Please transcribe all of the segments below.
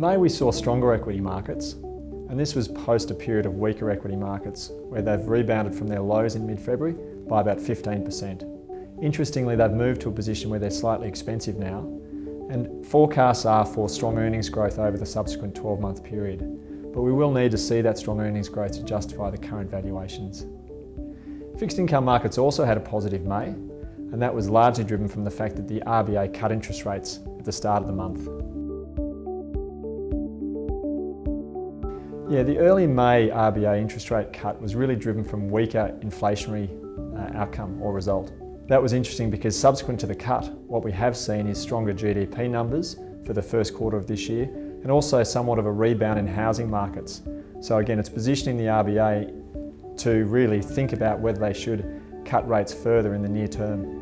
May we saw stronger equity markets, and this was post a period of weaker equity markets where they've rebounded from their lows in mid-February by about 15%. Interestingly, they've moved to a position where they're slightly expensive now, and forecasts are for strong earnings growth over the subsequent 12-month period. But we will need to see that strong earnings growth to justify the current valuations. Fixed income markets also had a positive May, and that was largely driven from the fact that the RBA cut interest rates at the start of the month. Yeah, the early May RBA interest rate cut was really driven from weaker inflationary outcome or result. That was interesting because subsequent to the cut, what we have seen is stronger GDP numbers for the first quarter of this year, and also somewhat of a rebound in housing markets. So again, it's positioning the RBA to really think about whether they should cut rates further in the near term.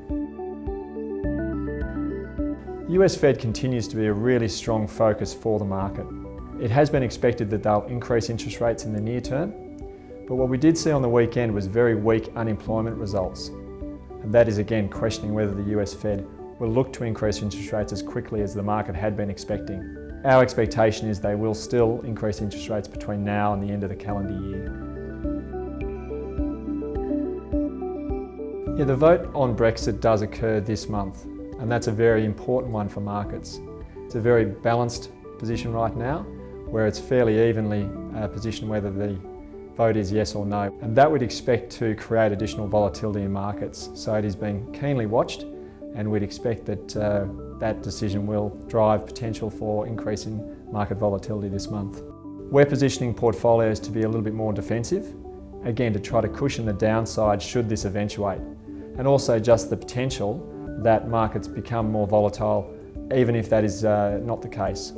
The US Fed continues to be a really strong focus for the market. It has been expected that they'll increase interest rates in the near term, but what we did see on the weekend was very weak unemployment results. And that is again questioning whether the US Fed will look to increase interest rates as quickly as the market had been expecting. Our expectation is they will still increase interest rates between now and the end of the calendar year. Yeah, the vote on Brexit does occur this month, and that's a very important one for markets. It's a very balanced position right now, where it's fairly evenly positioned whether the vote is yes or no. And that would expect to create additional volatility in markets. So it is being keenly watched, and we'd expect that that decision will drive potential for increasing market volatility this month. We're positioning portfolios to be a little bit more defensive, again to try to cushion the downside should this eventuate, and also just the potential that markets become more volatile, even if that is not the case.